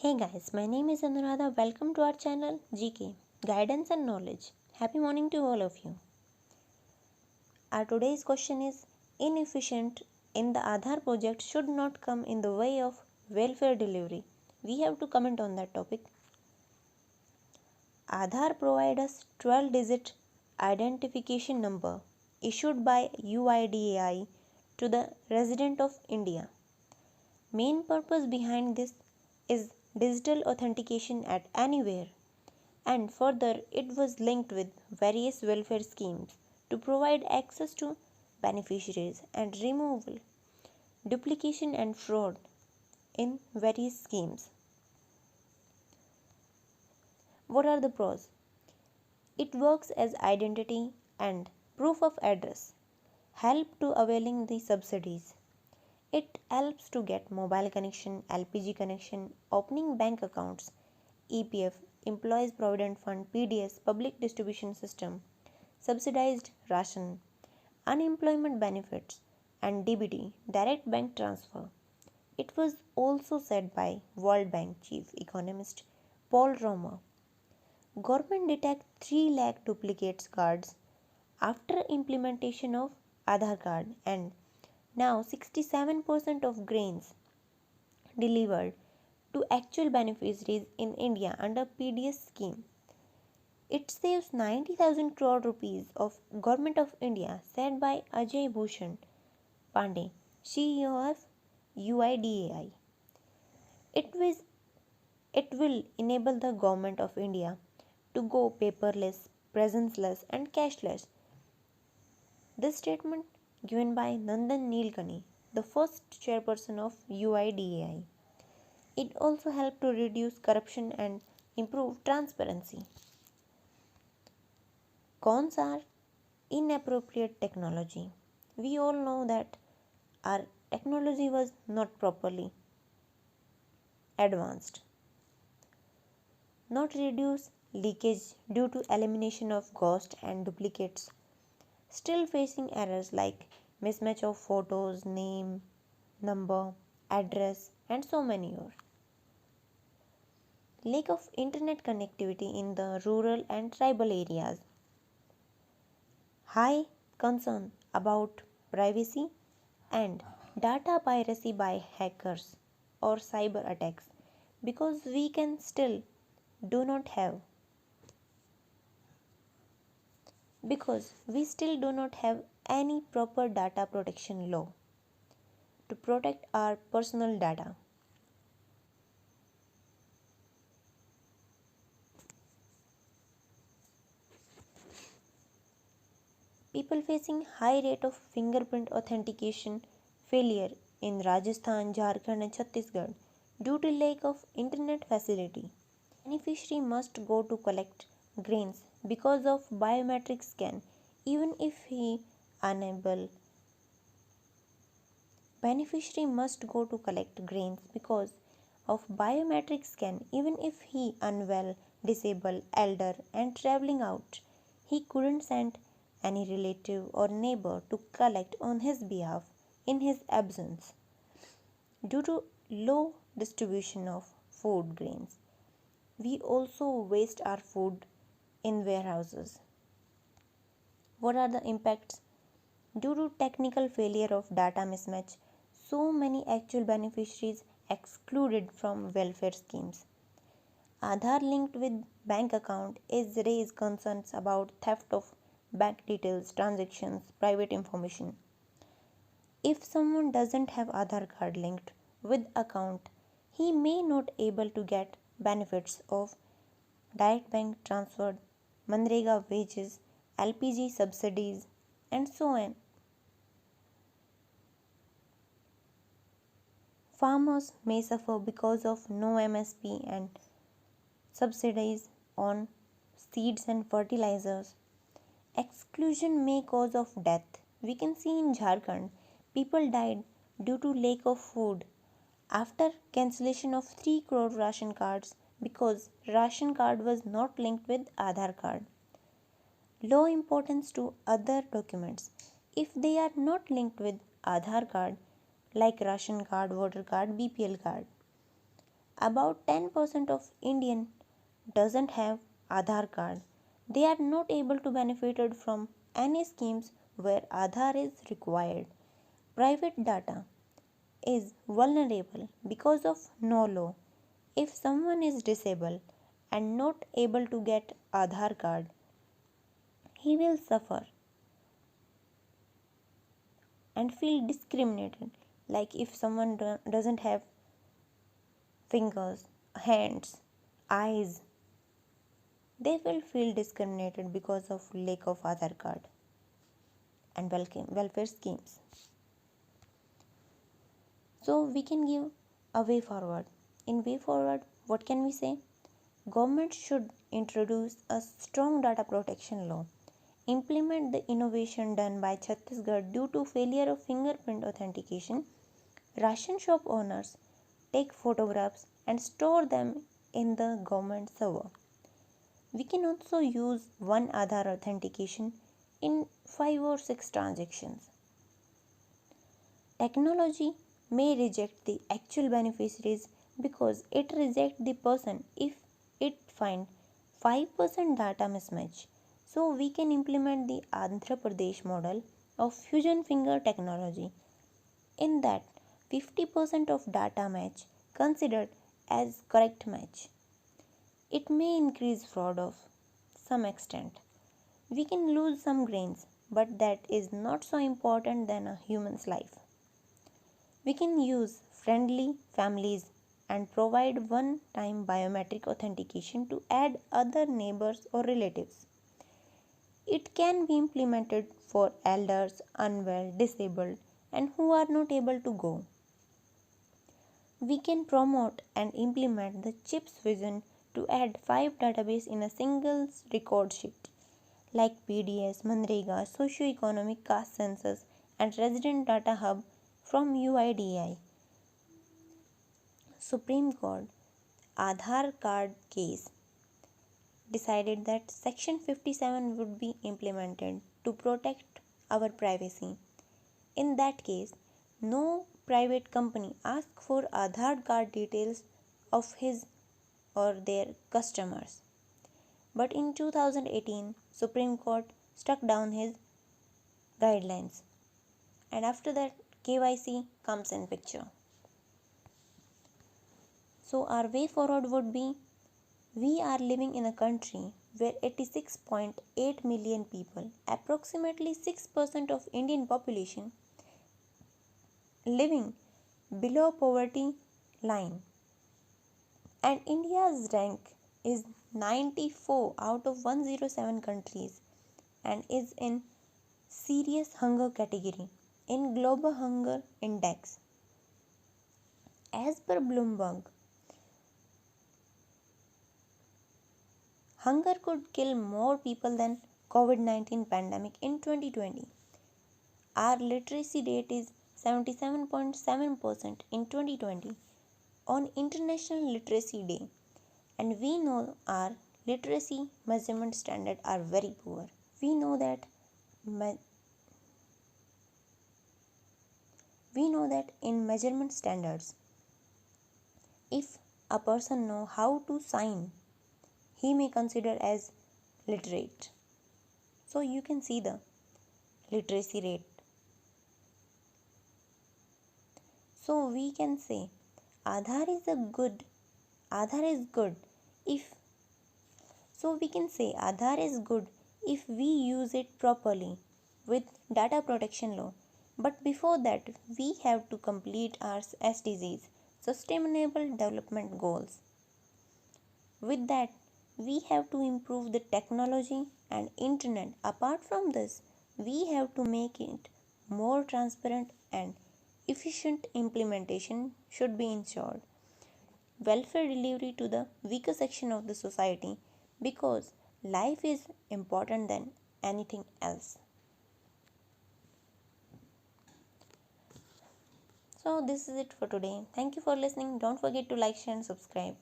Hey guys, my name is Anuradha. Welcome to our channel GK Guidance and Knowledge. Happy morning to all of you. Our today's question is inefficient in the Aadhaar project should not come in the way of welfare delivery. We have to comment on that topic. Aadhaar provides us 12-digit identification number issued by UIDAI to the resident of India. Main purpose behind this is digital authentication at anywhere, and further it was linked with various welfare schemes to provide access to beneficiaries and removal duplication and fraud in various schemes. What are the pros? It works as identity and proof of address, help to availing the subsidies. It helps to get mobile connection, LPG connection, opening bank accounts, EPF, Employees Provident Fund, PDS, Public Distribution System, subsidized ration, unemployment benefits, and DBT, direct bank transfer. It was also said by World Bank chief economist Paul Romer. Government detect 3 lakh duplicates cards after implementation of Aadhaar card, and now 67% of grains delivered to actual beneficiaries in India under PDS scheme. It saves 90,000 crore rupees of Government of India, said by Ajay Bhushan Pandey, CEO of UIDAI. It, was, it will enable the Government of India to go paperless, presenceless, and cashless. This statement given by Nandan Nilekani, the first chairperson of UIDAI. It also helped to reduce corruption and improve transparency. Cons are inappropriate technology. We all know that our technology was not properly advanced. Not reduce leakage due to elimination of ghost and duplicates. Still facing errors like mismatch of photos, name, number, address, and so many more. Lack of internet connectivity in the rural and tribal areas. High concern about privacy and data piracy by hackers or cyber attacks because we can still do not have because we still do not have any proper data protection law to protect our personal data. People facing high rate of fingerprint authentication failure in Rajasthan, Jharkhand and Chhattisgarh due to lack of internet facility. Beneficiary must go to collect grains because of biometric scan even if he unable. Beneficiary must go to collect grains because of biometric scan even if he unwell, disabled, elder and traveling out. He couldn't send any relative or neighbor to collect on his behalf in his absence due to low distribution of food grains. We also waste our food in warehouses. What are the impacts? Due to technical failure of data mismatch, so many actual beneficiaries excluded from welfare schemes. Aadhaar linked with bank account is raise concerns about theft of bank details, transactions, private information. If someone doesn't have Aadhaar card linked with account, he may not able to get benefits of direct bank transfer, Manrega wages, LPG subsidies, and so on. Farmers may suffer because of no MSP and subsidies on seeds and fertilizers. Exclusion may cause of death. We can see in Jharkhand, people died due to lack of food after cancellation of 3 crore ration cards because ration card was not linked with Aadhaar card. Low importance to other documents if they are not linked with Aadhaar card like ration card, voter card, BPL card. About 10% of Indian doesn't have Aadhaar card. They are not able to benefit from any schemes where Aadhaar is required. Private data is vulnerable because of no law. If someone is disabled and not able to get Aadhaar card, he will suffer and feel discriminated. Like if someone doesn't have fingers, hands, eyes, they will feel discriminated because of lack of Aadhaar card and welfare schemes. So we can give a way forward. In way forward, what can we say? Government should introduce a strong data protection law, implement the innovation done by Chhattisgarh due to failure of fingerprint authentication. Ration shop owners take photographs and store them in the government server. We can also use one Aadhaar authentication in 5 or 6 transactions. Technology may reject the actual beneficiaries because it rejects the person if it finds 5% data mismatch. So we can implement the Andhra Pradesh model of fusion finger technology. In that 50% of data match considered as correct match. It may increase fraud of some extent. We can lose some grains, but that is not so important than a human's life. We can use friendly families and provide one-time biometric authentication to add other neighbors or relatives. It can be implemented for elders, unwell, disabled, and who are not able to go. We can promote and implement the CHIPS vision to add 5 databases in a single record sheet like PDS, Manrega, Socio-Economic Caste Census, and Resident Data Hub from UIDAI. Supreme Court Aadhaar card case decided that Section 57 would be implemented to protect our privacy. In that case, no private company asks for Aadhaar card details of his or their customers. But in 2018, Supreme Court struck down his guidelines. And after that, KYC comes in picture. So our way forward would be, we are living in a country where 86.8 million people, approximately 6% of Indian population, living below poverty line. And India's rank is 94 out of 107 countries and is in serious hunger category in Global Hunger Index. As per Bloomberg, hunger could kill more people than COVID-19 pandemic in 2020. Our literacy rate is 77.7% in 2020 on International Literacy Day, and we know our literacy measurement standards are very poor. We know that in measurement standards, if a person know how to sign, he may consider as literate. So you can see the literacy rate. So we can say Aadhaar is good if if we use it properly with data protection law. But before that, we have to complete our SDGs, Sustainable Development Goals. With that, we have to improve the technology and internet. Apart from this, we have to make it more transparent and efficient implementation should be ensured. Welfare delivery to the weaker section of the society because life is important than anything else. So this is it for today. Thank you for listening. Don't forget to like, share and subscribe.